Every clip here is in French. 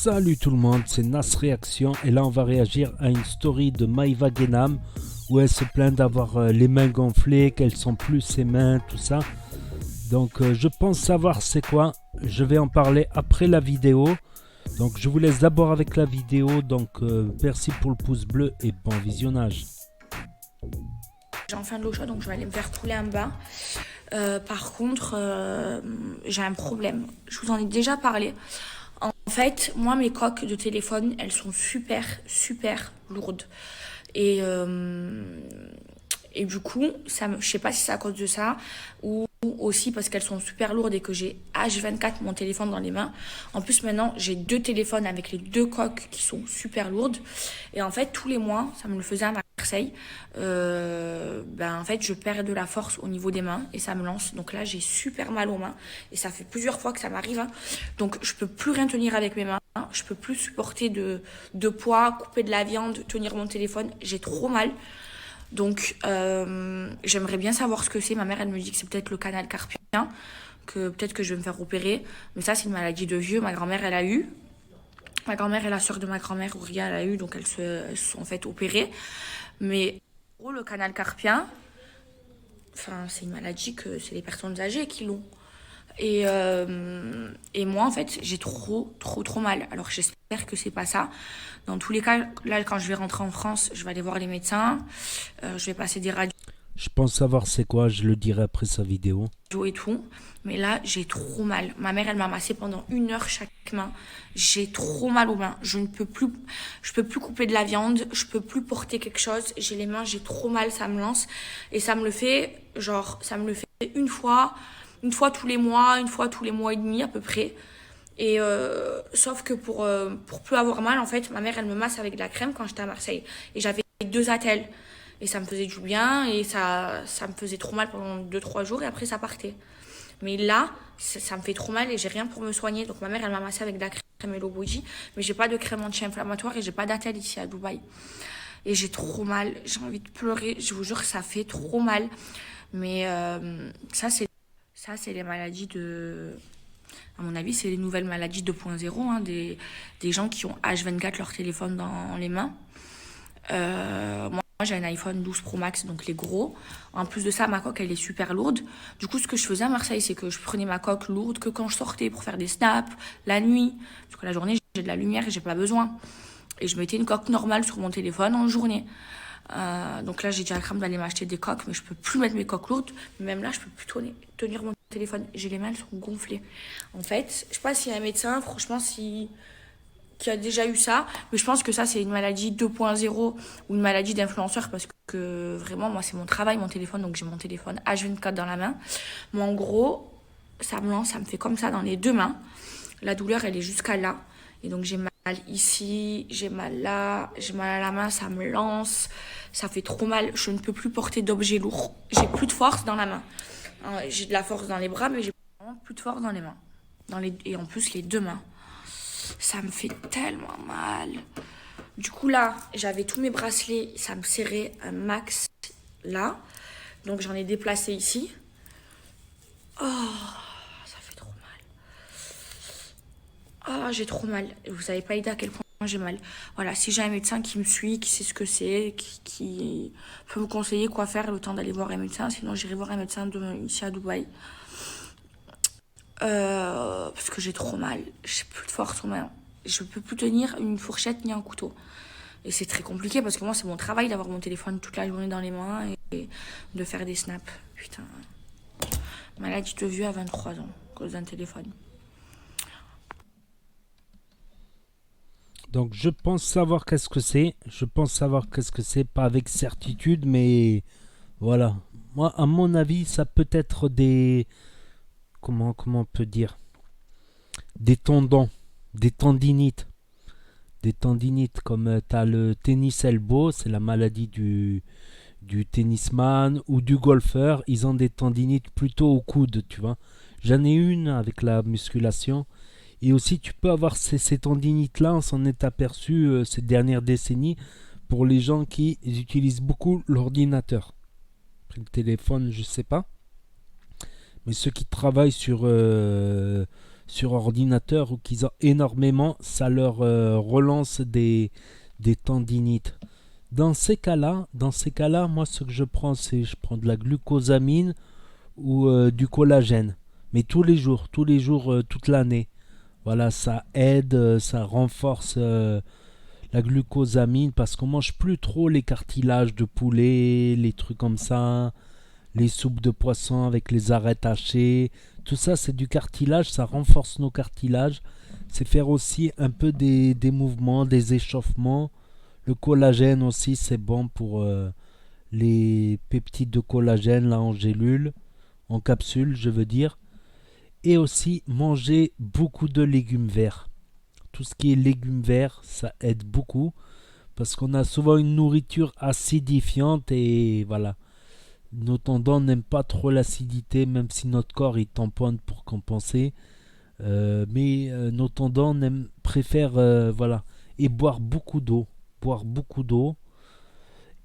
Salut tout le monde, c'est Nas Réaction et là on va réagir à une story de Maïva Genam où elle se plaint d'avoir les mains gonflées, qu'elles sont plus ses mains, tout ça. Donc je pense savoir c'est quoi, je vais en parler après la vidéo. Donc je vous laisse d'abord avec la vidéo, donc merci pour le pouce bleu et bon visionnage. J'ai enfin de l'eau chaude donc je vais aller me faire couler un bain. Par contre, j'ai un problème. Je vous en ai déjà parlé. En fait, moi, mes coques de téléphone, elles sont super lourdes. Et, euh, et du coup, je sais pas si c'est à cause de ça ou aussi parce qu'elles sont super lourdes et que j'ai H24 mon téléphone dans les mains. En plus, maintenant, j'ai deux téléphones avec les deux coques qui sont super lourdes. Et en fait, tous les mois, ça me le faisait à Marseille, en fait, je perds de la force au niveau des mains et ça me lance. Donc là, j'ai super mal aux mains et ça fait plusieurs fois que ça m'arrive. Hein. Donc, je peux plus rien tenir avec mes mains. Je peux plus supporter de poids, couper de la viande, tenir mon téléphone. J'ai trop mal. Donc, j'aimerais bien savoir ce que c'est. Ma mère, elle me dit que c'est peut-être le canal carpien, que peut-être que je vais me faire opérer. Mais ça, c'est une maladie de vieux. Ma grand-mère, elle a eu. Ma grand-mère et la sœur de ma grand-mère, Ouria, elle a eu, donc elles se sont faites opérer. Mais en gros, le canal carpien, c'est une maladie que c'est les personnes âgées qui l'ont. Et moi, en fait, j'ai trop mal. Alors, j'espère que c'est pas ça. Dans tous les cas, là, quand je vais rentrer en France, je vais aller voir les médecins. Je vais passer des radios Je pense savoir c'est quoi, je le dirai après sa vidéo. et tout. Mais là, j'ai trop mal. Ma mère, elle m'a massé pendant 1 heure chaque main. J'ai trop mal aux mains. Je peux plus couper de la viande. Je peux plus porter quelque chose. J'ai les mains, j'ai trop mal, ça me lance. Et ça me le fait, une fois tous les mois, une fois tous les mois et demi à peu près. Et sauf que pour plus avoir mal, en fait, ma mère, elle me masse avec de la crème quand j'étais à Marseille. Et j'avais 2 attelles. Et ça me faisait du bien et ça me faisait trop mal pendant 2-3 jours et après ça partait. Mais là, ça me fait trop mal et j'ai rien pour me soigner. Donc ma mère, elle m'a massé avec de la crème Hello Body. Mais j'ai pas de crème anti-inflammatoire et j'ai pas d'attelle ici à Dubaï. Et j'ai trop mal. J'ai envie de pleurer. Je vous jure que ça fait trop mal. Mais ça, c'est les maladies de... À mon avis, c'est les nouvelles maladies 2.0. Hein, des gens qui ont H24 leur téléphone dans les mains. Moi, j'ai un iPhone 12 Pro Max, donc les gros. En plus de ça, ma coque, elle est super lourde. Du coup, ce que je faisais à Marseille, c'est que je prenais ma coque lourde que quand je sortais pour faire des snaps, la nuit. Parce que la journée, j'ai de la lumière et j'ai pas besoin. Et je mettais une coque normale sur mon téléphone en journée. Donc là, j'ai déjà la crème d'aller m'acheter des coques, mais je peux plus mettre mes coques lourdes. Même là, je peux plus tenir mon téléphone. J'ai les mains, elles sont gonflées. En fait, je sais pas s'il y a un médecin, franchement, qui a déjà eu ça, mais je pense que ça c'est une maladie 2.0 ou une maladie d'influenceur parce que vraiment moi c'est mon travail mon téléphone, donc j'ai mon téléphone H24 dans la main. Mais en gros ça me lance, ça me fait comme ça dans les deux mains, la douleur elle est jusqu'à là et donc j'ai mal ici, j'ai mal là, j'ai mal à la main, ça me lance, ça fait trop mal, je ne peux plus porter d'objets lourds, j'ai plus de force dans la main. J'ai de la force dans les bras mais j'ai vraiment plus de force dans les mains, et en plus les deux mains. Ça me fait tellement mal. Du coup, là, j'avais tous mes bracelets. Ça me serrait un max là. Donc, j'en ai déplacé ici. Oh, ça fait trop mal. Oh, j'ai trop mal. Vous savez pas idée à quel point j'ai mal. Voilà, si j'ai un médecin qui me suit, qui sait ce que c'est, qui peut me conseiller quoi faire le temps d'aller voir un médecin. Sinon, j'irai voir un médecin ici à Dubaï. Parce que j'ai trop mal. J'ai plus de force aux mains. Je peux plus tenir une fourchette ni un couteau. Et c'est très compliqué parce que moi, c'est mon travail d'avoir mon téléphone toute la journée dans les mains et de faire des snaps. Putain. Maladie de vieux à 23 ans, à cause d'un téléphone. Donc je pense savoir qu'est-ce que c'est. Je pense savoir qu'est-ce que c'est, pas avec certitude, mais voilà. Moi, à mon avis, ça peut être des... comment on peut dire? Des tendons, des tendinites. Des tendinites comme tu as le tennis elbow, c'est la maladie du tennisman ou du golfeur. Ils ont des tendinites plutôt au coude, tu vois. J'en ai une avec la musculation. Et aussi, tu peux avoir ces tendinites-là, on s'en est aperçu ces dernières décennies, pour les gens qui utilisent beaucoup l'ordinateur. Après, le téléphone, je sais pas. Mais ceux qui travaillent sur ordinateur ou qu'ils ont énormément, ça leur relance des tendinites. Dans ces cas-là, moi ce que je prends, c'est je prends de la glucosamine ou du collagène. Mais tous les jours, toute l'année. Voilà, ça aide, ça renforce la glucosamine parce qu'on mange plus trop les cartilages de poulet, les trucs comme ça, les soupes de poisson avec les arêtes hachées. Tout ça, c'est du cartilage, ça renforce nos cartilages. C'est faire aussi un peu des mouvements, des échauffements. Le collagène aussi, c'est bon pour les peptides de collagène là en gélule, en capsule, je veux dire. Et aussi manger beaucoup de légumes verts. Tout ce qui est légumes verts, ça aide beaucoup parce qu'on a souvent une nourriture acidifiante et voilà. Nos tendons n'aiment pas trop l'acidité, même si notre corps il tamponne pour compenser. Mais nos tendons préfèrent voilà et boire beaucoup d'eau,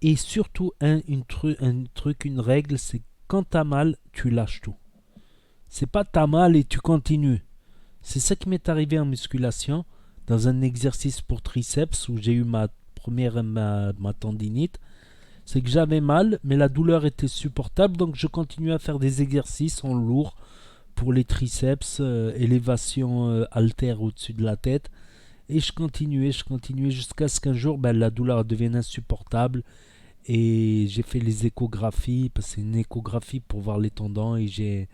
et surtout une règle, c'est quand t'as mal, tu lâches tout. C'est pas t'as mal et tu continues. C'est ça qui m'est arrivé en musculation, dans un exercice pour triceps où j'ai eu ma tendinite. C'est que j'avais mal, mais la douleur était supportable, donc je continuais à faire des exercices en lourd pour les triceps, élévation haltère au-dessus de la tête. Et je continuais jusqu'à ce qu'un jour, la douleur devienne insupportable. Et j'ai fait les échographies, parce que c'est une échographie pour voir les tendons, et j'ai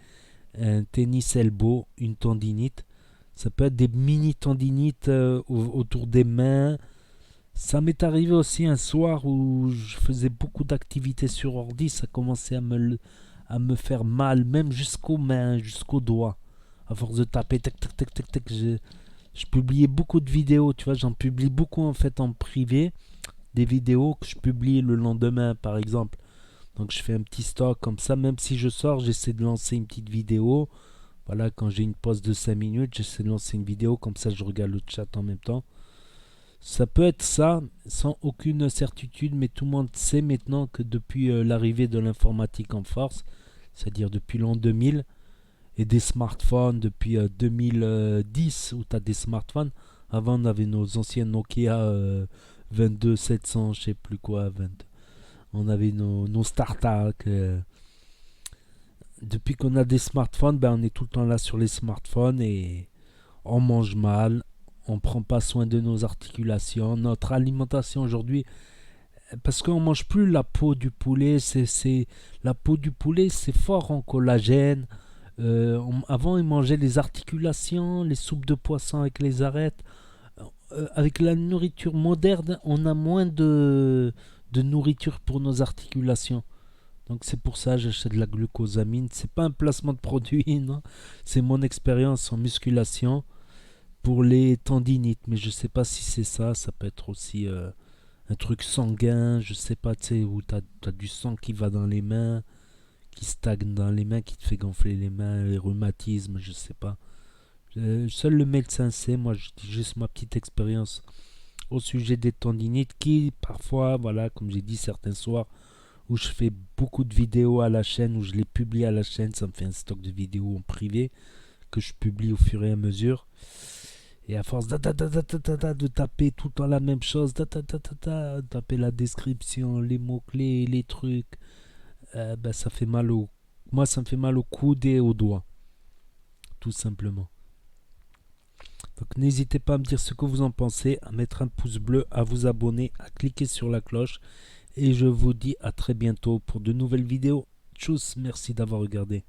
un tennis elbow, une tendinite. Ça peut être des mini tendinites autour des mains. Ça m'est arrivé aussi un soir où je faisais beaucoup d'activités sur ordi, ça commençait à me faire mal, même jusqu'aux mains, jusqu'aux doigts. À force de taper, tac, tac, tac, tac, tac, je publiais beaucoup de vidéos, tu vois, j'en publie beaucoup en fait en privé, des vidéos que je publie le lendemain par exemple. Donc je fais un petit stock comme ça, même si je sors, j'essaie de lancer une petite vidéo. Voilà, quand j'ai une pause de 5 minutes, j'essaie de lancer une vidéo, comme ça je regarde le chat en même temps. Ça peut être ça, sans aucune certitude, mais tout le monde sait maintenant que depuis l'arrivée de l'informatique en force, c'est-à-dire depuis l'an 2000, et des smartphones depuis 2010, où tu as des smartphones. Avant, on avait nos anciens Nokia 22700, je sais plus quoi. On avait nos StarTAC. Depuis qu'on a des smartphones, on est tout le temps là sur les smartphones et on mange mal, on prend pas soin de nos articulations. Notre alimentation aujourd'hui, parce qu'on mange plus la peau du poulet, la peau du poulet, c'est fort en collagène. Avant, ils mangeaient les articulations, les soupes de poisson avec les arêtes. Avec la nourriture moderne, on a moins de nourriture pour nos articulations. Donc c'est pour ça que j'achète de la glucosamine. C'est pas un placement de produit, non. C'est mon expérience en musculation pour les tendinites. Mais je sais pas si c'est ça. Ça peut être aussi un truc sanguin. Je sais pas, tu sais, où t'as du sang qui va dans les mains, qui stagne dans les mains, qui te fait gonfler les mains, les rhumatismes, je sais pas. Seul le médecin sait. Moi, je dis juste ma petite expérience au sujet des tendinites qui, parfois, voilà, comme j'ai dit certains soirs, où je fais beaucoup de vidéos à la chaîne, où je les publie à la chaîne, ça me fait un stock de vidéos en privé que je publie au fur et à mesure. Et à force de taper tout le temps la même chose, taper la description, les mots-clés, les trucs, ça fait mal moi ça me fait mal au coude et aux doigts, tout simplement. Donc n'hésitez pas à me dire ce que vous en pensez, à mettre un pouce bleu, à vous abonner, à cliquer sur la cloche. Et je vous dis à très bientôt pour de nouvelles vidéos. Tchuss, merci d'avoir regardé.